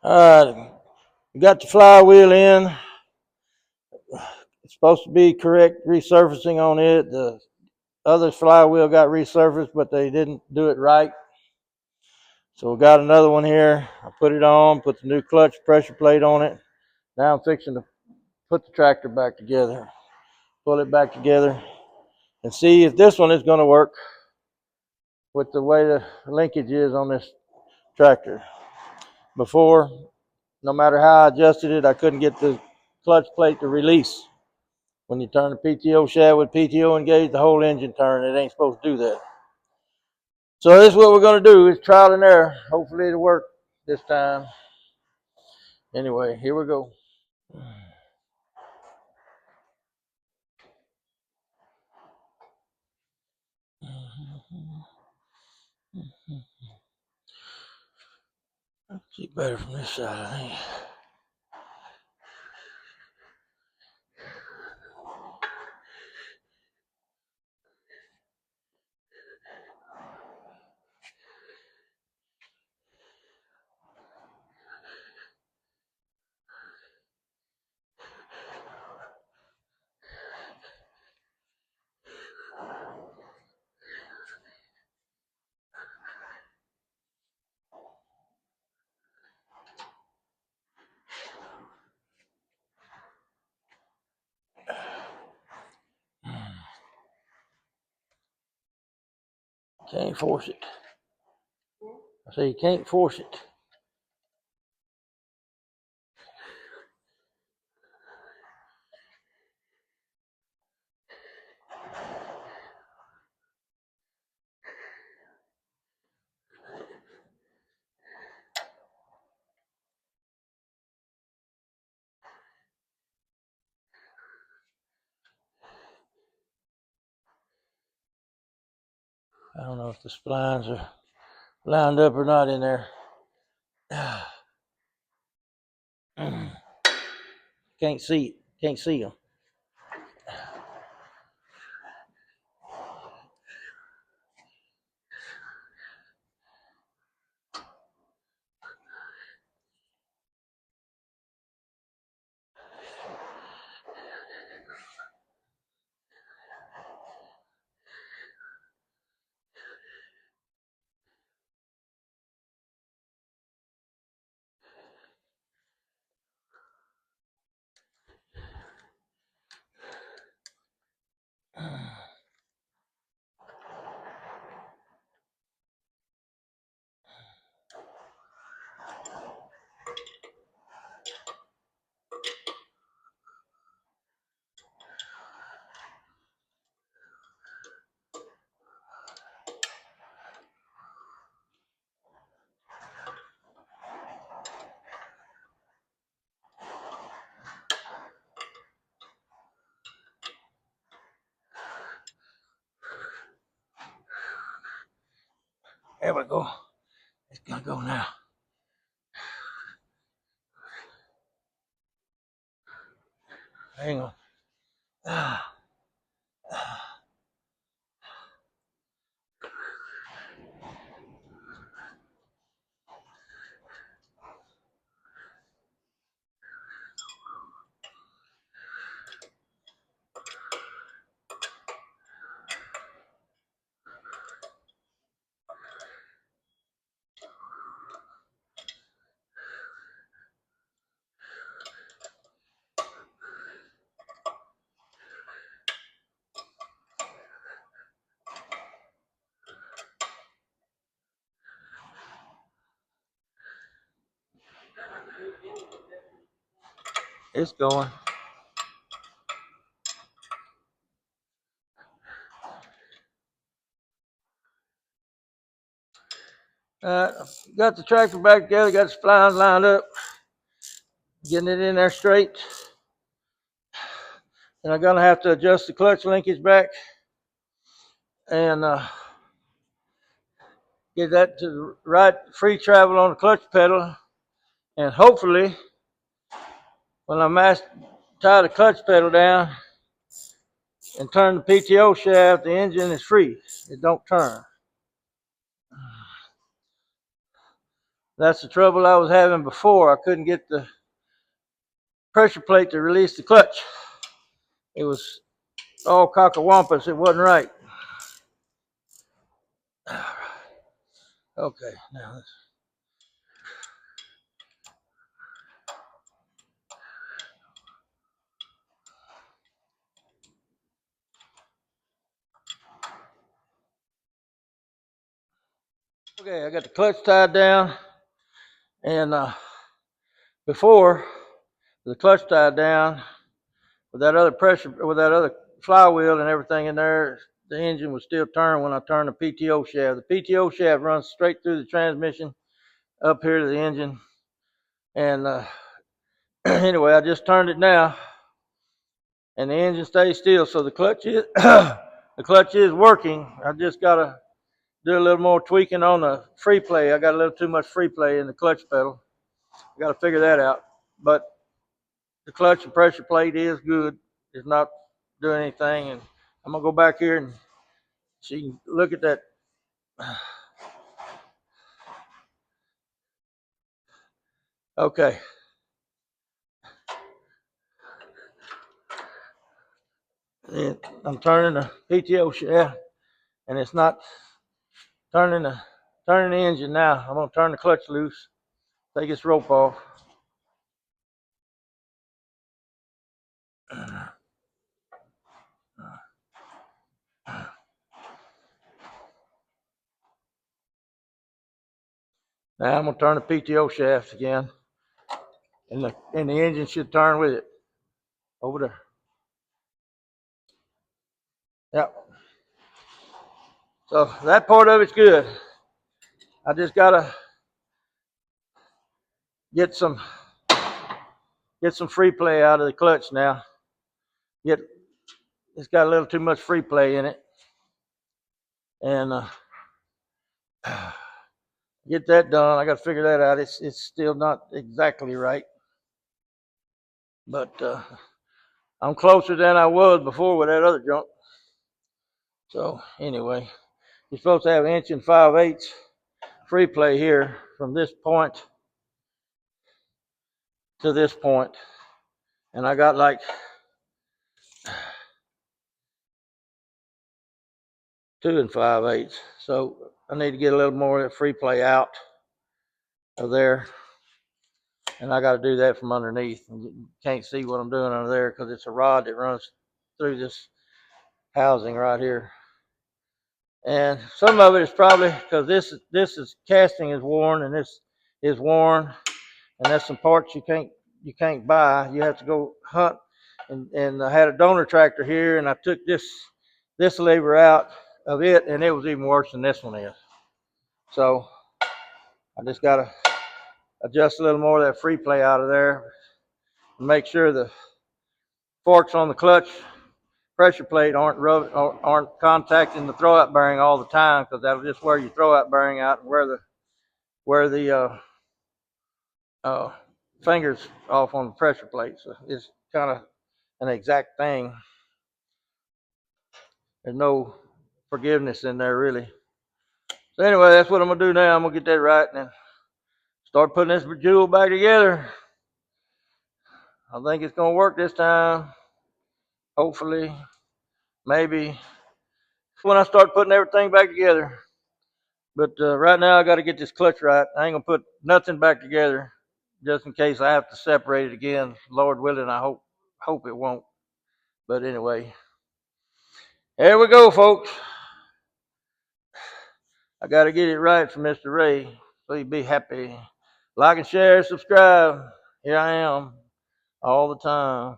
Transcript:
Alright, we got the flywheel in. It's supposed to be correct resurfacing on it. The other flywheel got resurfaced, but they didn't do it right. So we got another one here. I put it on, put the new clutch pressure plate on it. Now I'm fixing to put the tractor back together. Pull it back together and see if this one is going to work with the way the linkage is on this tractor. Before, no matter how I adjusted it, I couldn't get the clutch plate to release. When you turn the PTO shaft with PTO engaged, the whole engine turn. It ain't supposed to do that. So this is what we're going to do, is trial and error. Hopefully it'll work this time. Anyway, here we go. See better from this side, I think. Can't force it. I say you can't force it. I don't know if the splines are lined up or not in there. Can't see it. Can't see them. There we go. It's gonna go now. Hang on. It's going. Got the tractor back together, got the splines lined up, getting it in there straight. And I'm gonna have to adjust the clutch linkage back and get that to the right free travel on the clutch pedal. And hopefully, when I tie the clutch pedal down and turn the PTO shaft, the engine is free. It don't turn. That's the trouble I was having before. I couldn't get the pressure plate to release the clutch. It was all cockawampus. It wasn't right. Okay, now let's. Okay, I got the clutch tied down, and before the clutch tied down, with that other flywheel and everything in there, the engine was still turning when I turned the PTO shaft. The PTO shaft runs straight through the transmission up here to the engine, and anyway, I just turned it now, and the engine stays still. So the clutch is the clutch is working. I just gotta do a little more tweaking on the free play. I got a little too much free play in the clutch pedal. I got to figure that out. But the clutch and pressure plate is good. It's not doing anything. And I'm going to go back here and so you can look at that. Okay. And I'm turning the PTO shaft, and it's not turning the engine now. I'm going to turn the clutch loose, take its rope off. Now I'm going to turn the PTO shaft again, and the engine should turn with it over there. Yep. So that part of it's good. I just gotta get some free play out of the clutch now. It's got a little too much free play in it, and get that done. I got to figure that out. It's still not exactly right, but I'm closer than I was before with that other junk. So anyway, you're supposed to have 1 5/8 free play here from this point to this point, and I got like 2 5/8. So I need to get a little more of that free play out of there, and I got to do that from underneath. You can't see what I'm doing under there because it's a rod that runs through this housing right here. And some of it is probably because this is casting is worn, and this is worn, and that's some parts you can't buy. You have to go hunt. And I had a donor tractor here, and I took this lever out of it, and it was even worse than this one is. So I just got to adjust a little more of that free play out of there, and make sure the forks on the clutch pressure plate aren't contacting the throwout bearing all the time, because that'll just wear your throwout bearing out and wear the fingers off on the pressure plate. So it's kind of an exact thing. There's no forgiveness in there really. So anyway, that's what I'm gonna do now. I'm gonna get that right and then start putting this jewel back together. I think it's gonna work this time. Hopefully, maybe when I start putting everything back together. But right now I got to get this clutch right. I ain't gonna put nothing back together just in case I have to separate it again. Lord willing, I hope it won't. But anyway, here we go, folks. I got to get it right for Mr. Ray. Please be happy. Like and share, subscribe. Here I am all the time.